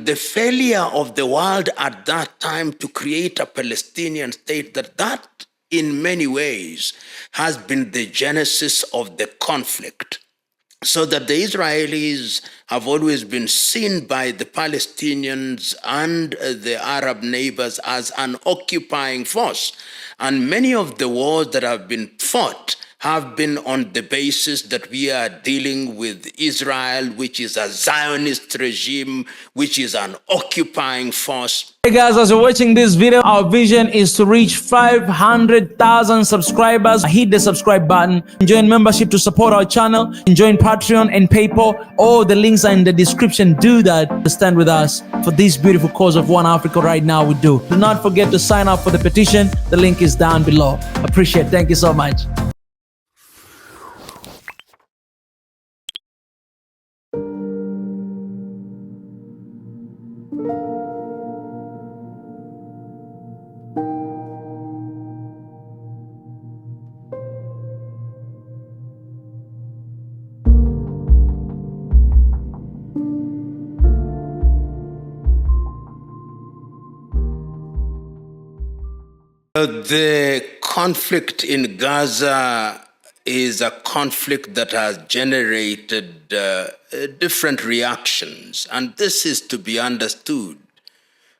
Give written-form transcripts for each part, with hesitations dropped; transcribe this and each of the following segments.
And the failure of the world at that time to create a Palestinian state, that in many ways has been the genesis of the conflict. So that the Israelis have always been seen by the Palestinians and the Arab neighbors as an occupying force. And many of the wars that have been fought have been on the basis that we are dealing with Israel, which is a Zionist regime, which is an occupying force. Hey guys, as you're watching this video, our vision is to reach 500,000 subscribers. Hit the subscribe button, join membership to support our channel, join Patreon and PayPal. All the links are in the description. Do that to stand with us for this beautiful cause of One Africa right now. We do not forget to sign up for the petition. The link is down below. Appreciate it. Thank you so much. The conflict in Gaza is a conflict that has generated different reactions, and this is to be understood.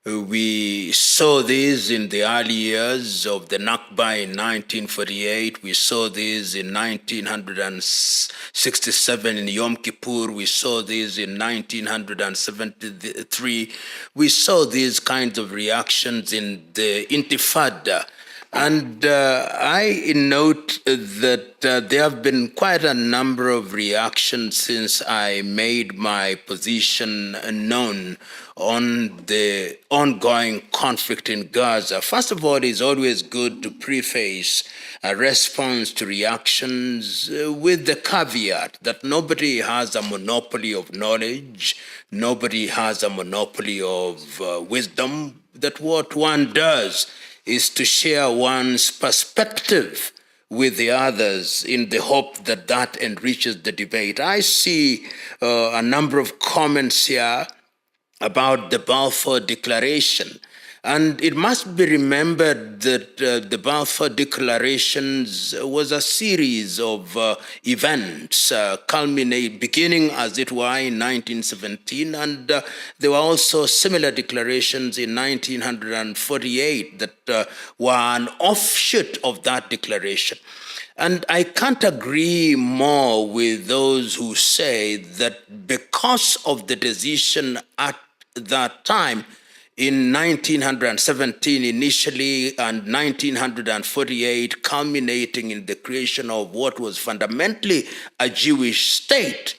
We saw this in the early years of the Nakba in 1948. We saw this in 1967 in Yom Kippur. We saw this in 1973. We saw these kinds of reactions in the Intifada. And I note that there have been quite a number of reactions since I made my position known on the ongoing conflict in Gaza. First of all, it's always good to preface a response to reactions with the caveat that nobody has a monopoly of knowledge, nobody has a monopoly of wisdom, that what one does is to share one's perspective with the others in the hope that that enriches the debate. I see a number of comments here about the Balfour Declaration. And it must be remembered that the Balfour Declarations was a series of events beginning, as it were, in 1917, and there were also similar declarations in 1948 that were an offshoot of that declaration. And I can't agree more with those who say that because of the decision at that time, in 1917 initially and 1948 culminating in the creation of what was fundamentally a Jewish state,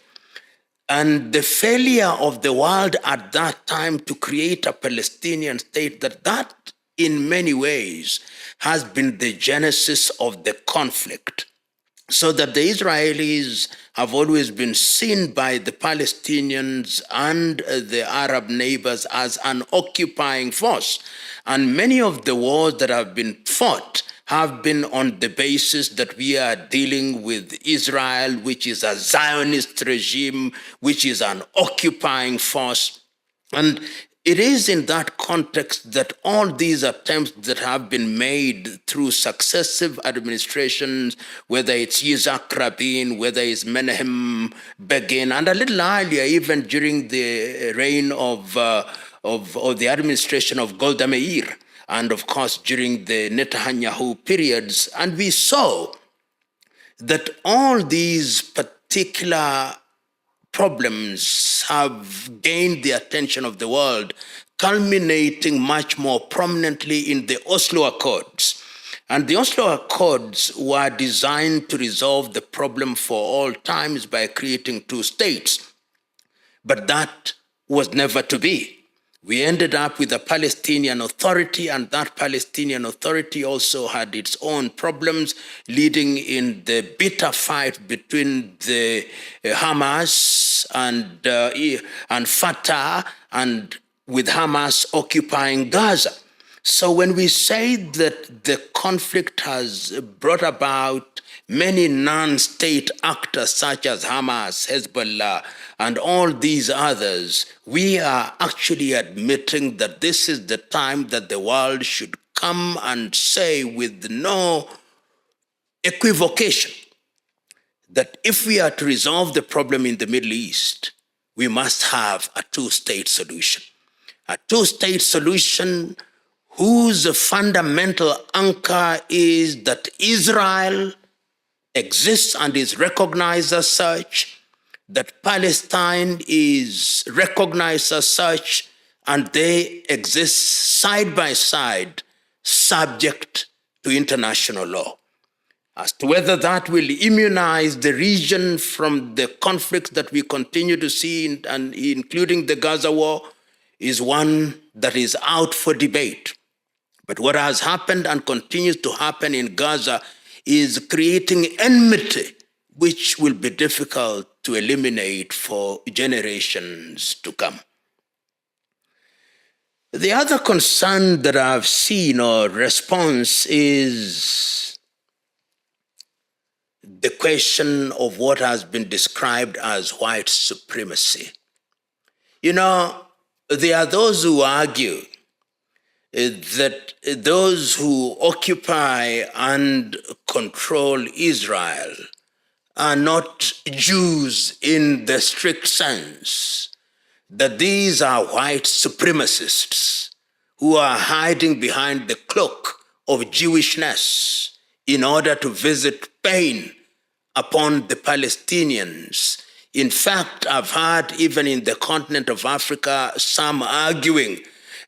and the failure of the world at that time to create a Palestinian state, that in many ways has been the genesis of the conflict. So that the Israelis have always been seen by the Palestinians and the Arab neighbors as an occupying force. And many of the wars that have been fought have been on the basis that we are dealing with Israel, which is a Zionist regime, which is an occupying force. And it is in that context that all these attempts that have been made through successive administrations, whether it's Yitzhak Rabin, whether it's Menahem Begin, and a little earlier, even during the reign of the administration of Golda Meir, and of course during the Netanyahu periods, and we saw that all these particular problems have gained the attention of the world, culminating much more prominently in the Oslo Accords. And the Oslo Accords were designed to resolve the problem for all times by creating two states. But that was never to be. We ended up with a Palestinian Authority, and that Palestinian Authority also had its own problems, leading in the bitter fight between the Hamas and Fatah, and with Hamas occupying Gaza. So when we say that the conflict has brought about many non-state actors such as Hamas, Hezbollah, and all these others, we are actually admitting that this is the time that the world should come and say with no equivocation that if we are to resolve the problem in the Middle East, we must have a two-state solution. A two-state solution whose fundamental anchor is that Israel exists and is recognized as such, that Palestine is recognized as such, and they exist side by side, subject to international law. As to whether that will immunize the region from the conflicts that we continue to see, and including the Gaza war, is one that is out for debate. But what has happened and continues to happen in Gaza is creating enmity, which will be difficult to eliminate for generations to come. The other concern that I've seen or response is the question of what has been described as white supremacy. You know, there are those who argue that those who occupy and control Israel are not Jews in the strict sense, that these are white supremacists who are hiding behind the cloak of Jewishness in order to visit pain upon the Palestinians. In fact, I've heard even in the continent of Africa some arguing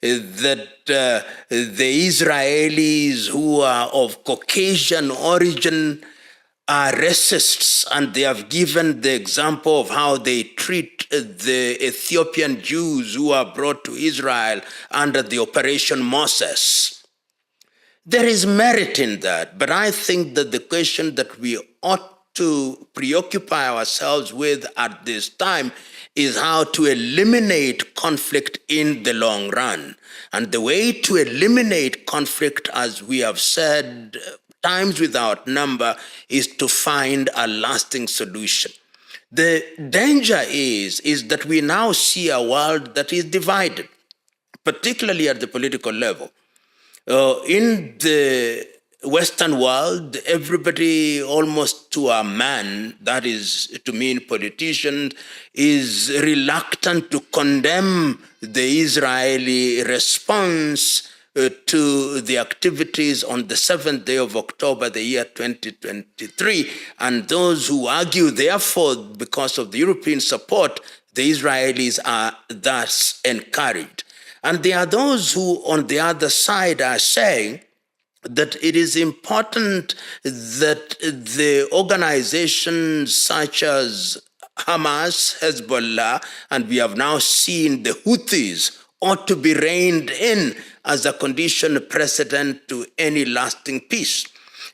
that the Israelis who are of Caucasian origin are racists, and they have given the example of how they treat the Ethiopian Jews who are brought to Israel under the Operation Moses. There is merit in that, but I think that the question that we ought to preoccupy ourselves with at this time is how to eliminate conflict in the long run. And the way to eliminate conflict, as we have said times without number, is to find a lasting solution. The danger is that we now see a world that is divided, particularly at the political level. In the Western world, everybody, almost to a man, that is to mean politicians, is reluctant to condemn the Israeli response to the activities on the 7th day of October, the year 2023. And those who argue, therefore, because of the European support, the Israelis are thus encouraged. And there are those who, on the other side, are saying that it is important that the organizations such as Hamas, Hezbollah, and we have now seen the Houthis, ought to be reined in as a condition precedent to any lasting peace.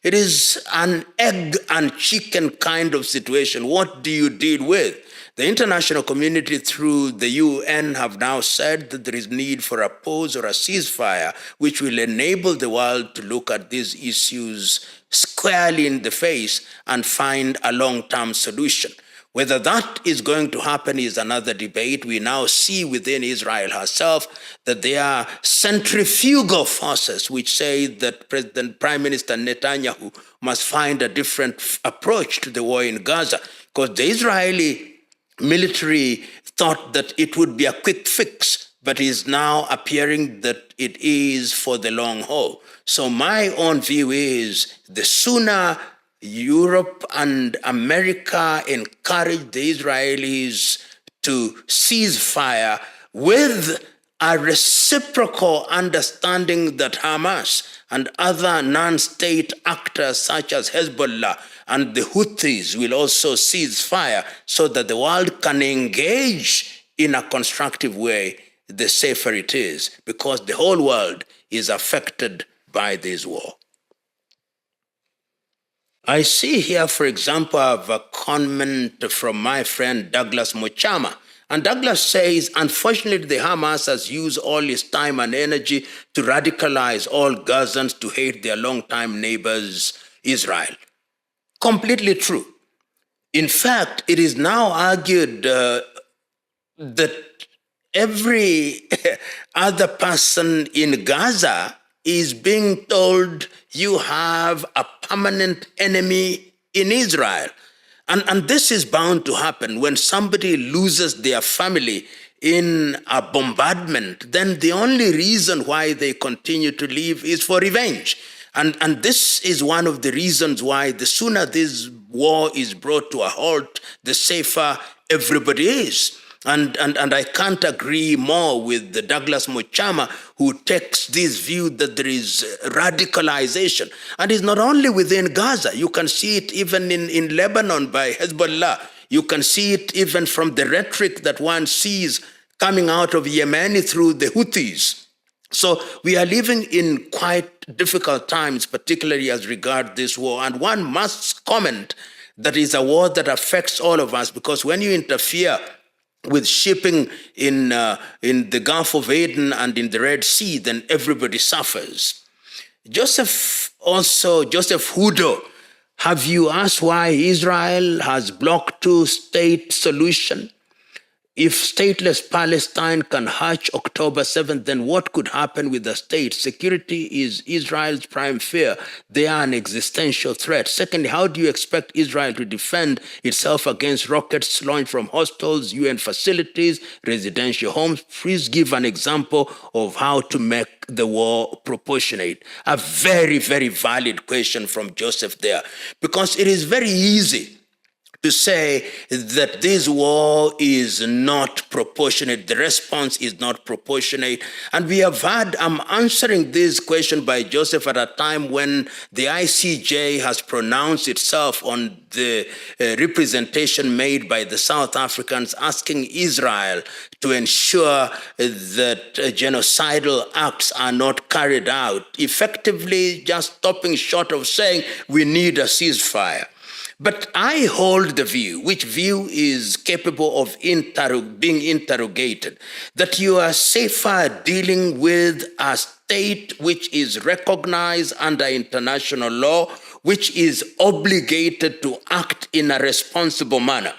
It is an egg and chicken kind of situation. What do you deal with? The international community through the UN have now said that there is need for a pause or a ceasefire, which will enable the world to look at these issues squarely in the face and find a long-term solution. Whether that is going to happen is another debate. We now see within Israel herself that there are centrifugal forces which say that Prime Minister Netanyahu must find a different approach to the war in Gaza, because the Israeli military thought that it would be a quick fix, but is now appearing that it is for the long haul. So my own view is the sooner Europe and America encourage the Israelis to cease fire with a reciprocal understanding that Hamas and other non-state actors such as Hezbollah and the Houthis will also cease fire so that the world can engage in a constructive way, the safer it is, because the whole world is affected by this war. I see here, for example, I have a comment from my friend Douglas Mochama, And Douglas says, unfortunately, the Hamas has used all its time and energy to radicalize all Gazans to hate their longtime neighbors, Israel. Completely true. In fact, it is now argued that every other person in Gaza is being told you have a permanent enemy in Israel. And this is bound to happen when somebody loses their family in a bombardment. Then the only reason why they continue to live is for revenge. And this is one of the reasons why the sooner this war is brought to a halt, the safer everybody is. And I can't agree more with the Douglas Mochama, who takes this view that there is radicalization. And it's not only within Gaza. You can see it even in Lebanon by Hezbollah. You can see it even from the rhetoric that one sees coming out of Yemen through the Houthis. So we are living in quite difficult times, particularly as regards this war. And one must comment that is a war that affects all of us, because when you interfere with shipping in the Gulf of Aden and in the Red Sea, then everybody suffers. Joseph Hudo, have you asked why Israel has blocked two-state solution? If stateless Palestine can hatch October 7th, then what could happen with the state? Security is Israel's prime fear. They are an existential threat. Secondly, how do you expect Israel to defend itself against rockets launched from hostels, UN facilities, residential homes? Please give an example of how to make the war proportionate. A very, very valid question from Joseph there, because it is very easy to say that this war is not proportionate, the response is not proportionate. And we have had, I'm answering this question by Joseph at a time when the ICJ has pronounced itself on the representation made by the South Africans asking Israel to ensure that genocidal acts are not carried out, effectively just stopping short of saying we need a ceasefire. But I hold the view, which view is capable of being interrogated, that you are safer dealing with a state which is recognized under international law, which is obligated to act in a responsible manner.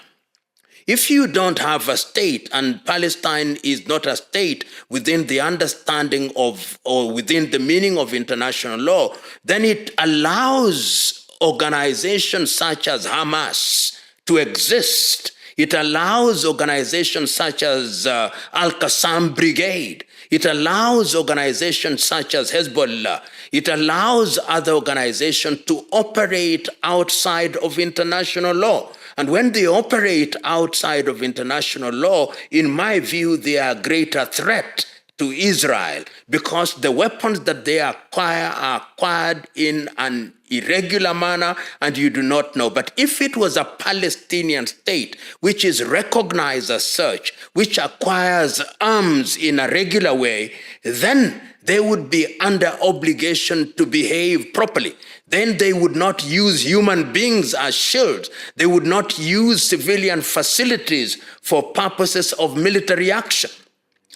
If you don't have a state, and Palestine is not a state within the understanding of, or within the meaning of international law, then it allows organizations such as Hamas to exist. It allows organizations such as Al-Qassam Brigade. It allows organizations such as Hezbollah. It allows other organizations to operate outside of international law. And when they operate outside of international law, in my view, they are a greater threat to Israel, because the weapons that they acquire are acquired in an irregular manner and you do not know. But if it was a Palestinian state, which is recognized as such, which acquires arms in a regular way, then they would be under obligation to behave properly. Then they would not use human beings as shields. They would not use civilian facilities for purposes of military action.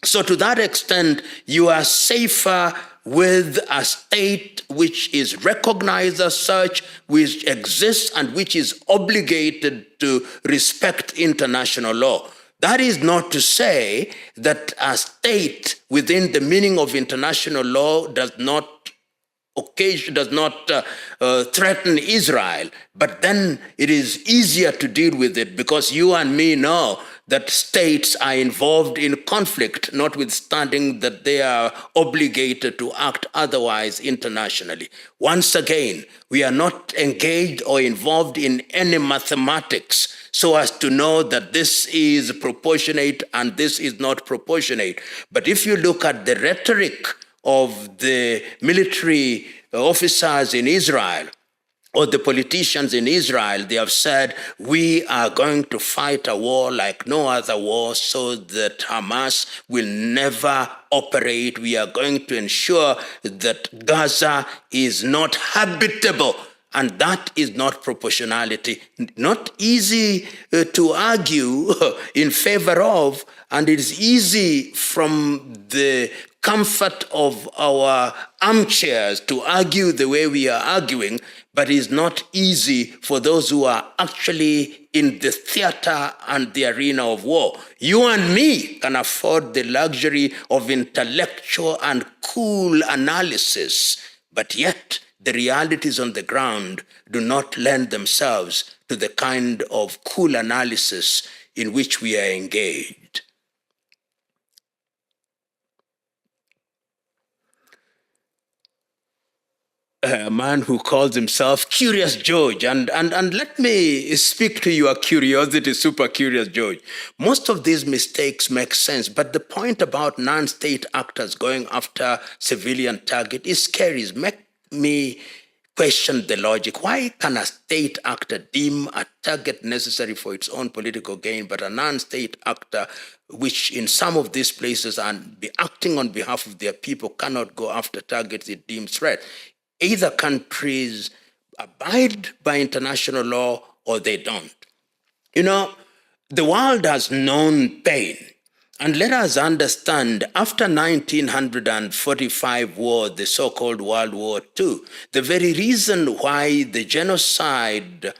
So to that extent, you are safer with a state which is recognized as such, which exists and which is obligated to respect international law. That is not to say that a state within the meaning of international law does not threaten Israel, but then it is easier to deal with it because you and me know that states are involved in conflict, notwithstanding that they are obligated to act otherwise internationally. Once again, we are not engaged or involved in any mathematics so as to know that this is proportionate and this is not proportionate. But if you look at the rhetoric of the military officers in Israel, or the politicians in Israel, they have said, we are going to fight a war like no other war so that Hamas will never operate. We are going to ensure that Gaza is not habitable. and that is not proportionality. Not easy to argue in favor of, and it is easy from the comfort of our armchairs to argue the way we are arguing, but it's not easy for those who are actually in the theater and the arena of war. You and me can afford the luxury of intellectual and cool analysis, but yet the realities on the ground do not lend themselves to the kind of cool analysis in which we are engaged. A man who calls himself Curious George, and let me speak to your curiosity, super curious George. Most of these mistakes make sense, but the point about non-state actors going after civilian target is scary. Make me question the logic. Why can a state actor deem a target necessary for its own political gain, but a non-state actor, which in some of these places and be acting on behalf of their people, cannot go after targets it deems threat? Either countries abide by international law or they don't. You know, the world has known pain. And let us understand, after 1945 war, the so-called World War II, the very reason why the genocide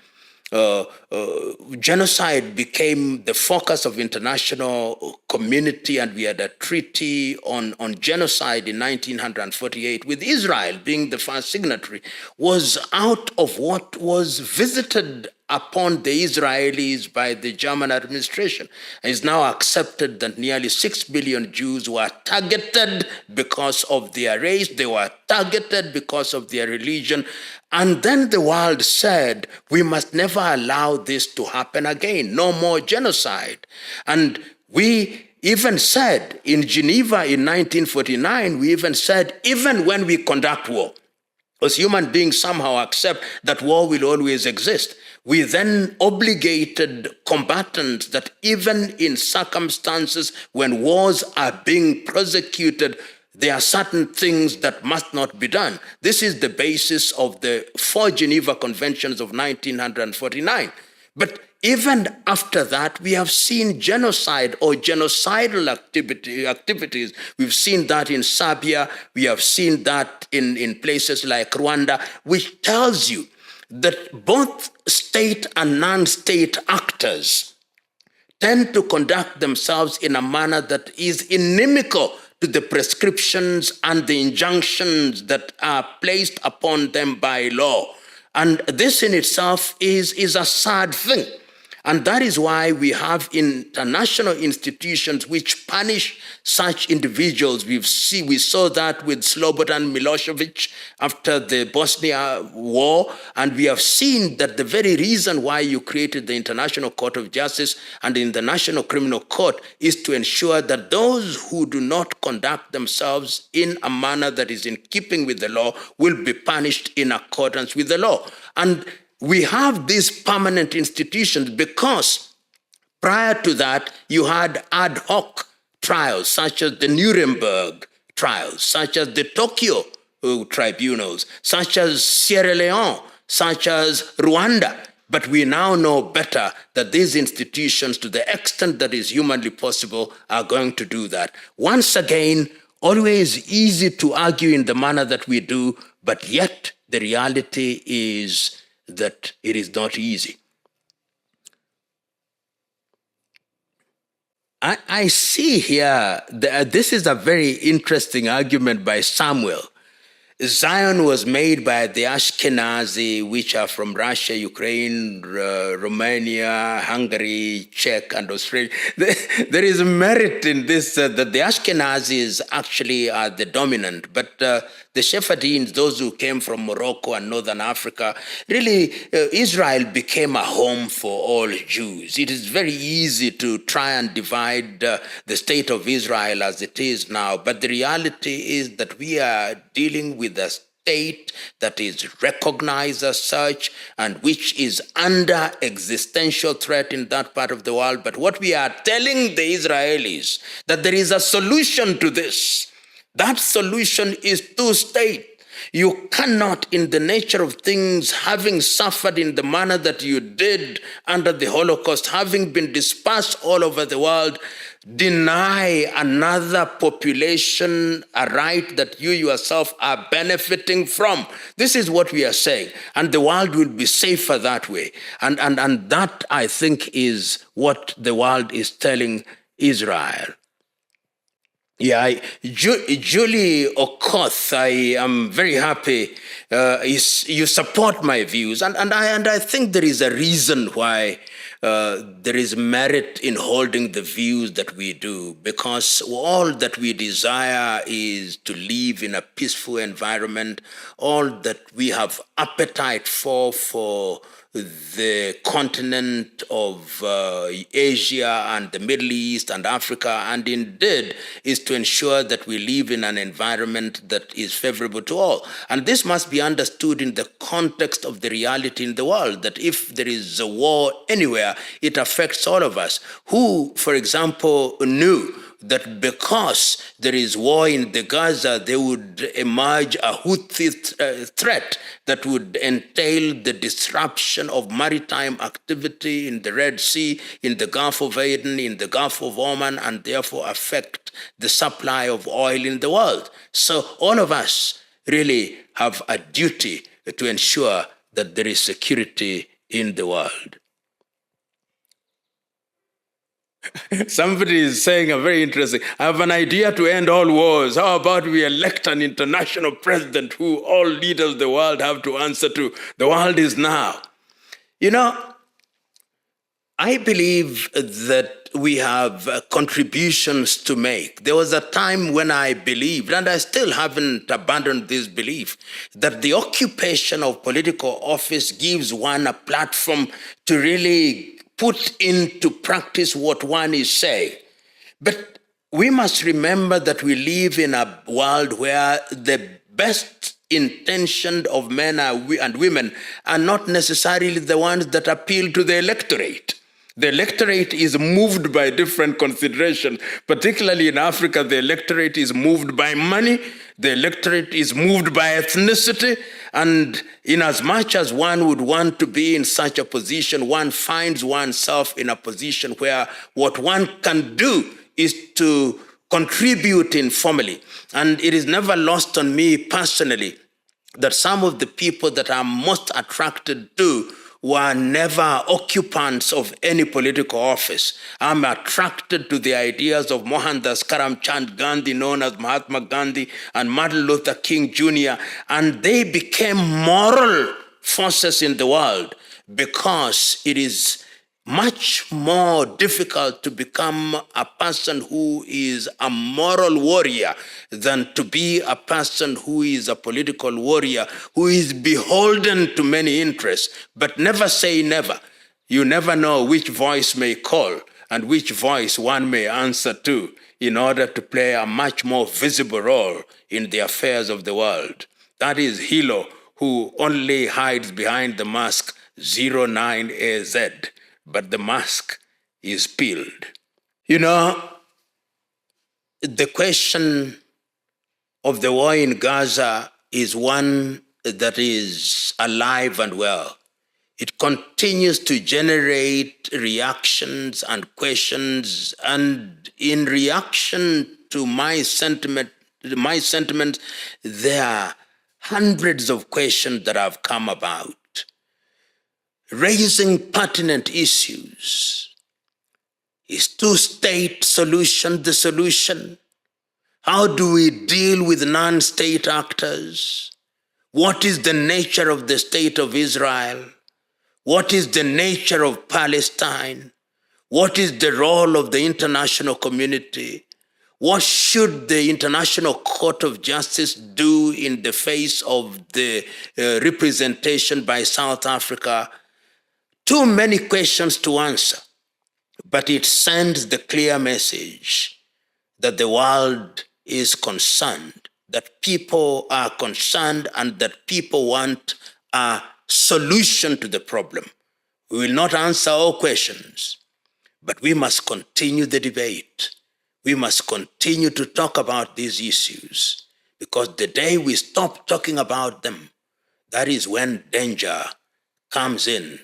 became the focus of international community, and we had a treaty on genocide in 1948 with Israel being the first signatory, was out of what was visited upon the Israelis by the German administration. And it's now accepted that nearly 6 billion Jews were targeted because of their race, they were targeted because of their religion. And then the world said, we must never allow this to happen again, no more genocide. And we even said in Geneva in 1949, we even said, even when we conduct war, as human beings somehow accept that war will always exist, we then obligated combatants that even in circumstances when wars are being prosecuted, there are certain things that must not be done. This is the basis of the 4 Geneva Conventions of 1949. But even after that, we have seen genocide or genocidal activities. We've seen that in Serbia. We have seen that in places like Rwanda, which tells you that both state and non-state actors tend to conduct themselves in a manner that is inimical to the prescriptions and the injunctions that are placed upon them by law. And this in itself is a sad thing. And that is why we have international institutions which punish such individuals. We saw that with Slobodan Milosevic after the Bosnia War, and we have seen that the very reason why you created the International Court of Justice and the International Criminal Court is to ensure that those who do not conduct themselves in a manner that is in keeping with the law will be punished in accordance with the law. And we have these permanent institutions because prior to that, you had ad hoc trials, such as the Nuremberg trials, such as the Tokyo tribunals, such as Sierra Leone, such as Rwanda. But we now know better that these institutions, to the extent that is humanly possible, are going to do that. Once again, always easy to argue in the manner that we do, but yet the reality is that it is not easy. I see here, this is a very interesting argument by Samuel. Zion was made by the Ashkenazi, which are from Russia, Ukraine, Romania, Hungary, Czech, and Australia. There is merit in this, that the Ashkenazis actually are the dominant, but the Sephardims, those who came from Morocco and Northern Africa, really, Israel became a home for all Jews. It is very easy to try and divide the state of Israel as it is now, but the reality is that we are dealing with a state that is recognized as such and which is under existential threat in that part of the world. But what we are telling the Israelis, that there is a solution to this. That solution is two-state. You cannot, in the nature of things, having suffered in the manner that you did under the Holocaust, having been dispersed all over the world, deny another population a right that you yourself are benefiting from. This is what we are saying. And the world will be safer that way. And that, I think, is what the world is telling Israel. Yeah, Julie Okoth, I am very happy you support my views, and I think there is a reason why there is merit in holding the views that we do, because all that we desire is to live in a peaceful environment. All that we have appetite for the continent of Asia and the Middle East and Africa, and indeed is to ensure that we live in an environment that is favorable to all. And this must be understood in the context of the reality in the world, that if there is a war anywhere, it affects all of us. Who, for example, knew that because there is war in the Gaza, there would emerge a Houthi threat that would entail the disruption of maritime activity in the Red Sea, in the Gulf of Aden, in the Gulf of Oman, and therefore affect the supply of oil in the world. So all of us really have a duty to ensure that there is security in the world. Somebody is saying a very interesting, I have an idea to end all wars. How about we elect an international president who all leaders of the world have to answer to? The world is now. You know, I believe that we have contributions to make. There was a time when I believed, and I still haven't abandoned this belief, that the occupation of political office gives one a platform to really put into practice what one is saying. But we must remember that we live in a world where the best intentioned of men and women are not necessarily the ones that appeal to the electorate. The electorate is moved by different considerations. Particularly in Africa, the electorate is moved by money. The electorate is moved by ethnicity. And in as much as one would want to be in such a position, one finds oneself in a position where what one can do is to contribute informally. And it is never lost on me personally that some of the people that I'm most attracted to were never occupants of any political office. I'm attracted to the ideas of Mohandas Karamchand Gandhi, known as Mahatma Gandhi, and Martin Luther King Jr., and they became moral forces in the world because it is much more difficult to become a person who is a moral warrior than to be a person who is a political warrior, who is beholden to many interests. But never say never. You never know which voice may call and which voice one may answer to in order to play a much more visible role in the affairs of the world. That is Hilo, who only hides behind the mask 09AZ. But the mask is peeled. You know, the question of the war in Gaza is one that is alive and well. It continues to generate reactions and questions, and in reaction to my sentiment, there are hundreds of questions that have come about, raising pertinent issues. Is two-state solution the solution? How do we deal with non-state actors? What is the nature of the state of Israel? What is the nature of Palestine? What is the role of the international community? What should the International Court of Justice do in the face of the representation by South Africa? Too many questions to answer, but it sends the clear message that the world is concerned, that people are concerned, and that people want a solution to the problem. We will not answer all questions, but we must continue the debate. We must continue to talk about these issues, because the day we stop talking about them, that is when danger comes in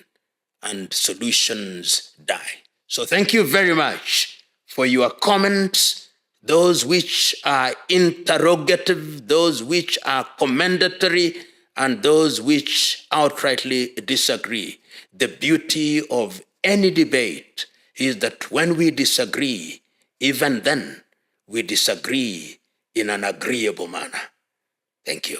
and solutions die. So thank you very much for your comments, those which are interrogative, those which are commendatory, and those which outrightly disagree. The beauty of any debate is that when we disagree, even then, we disagree in an agreeable manner. Thank you.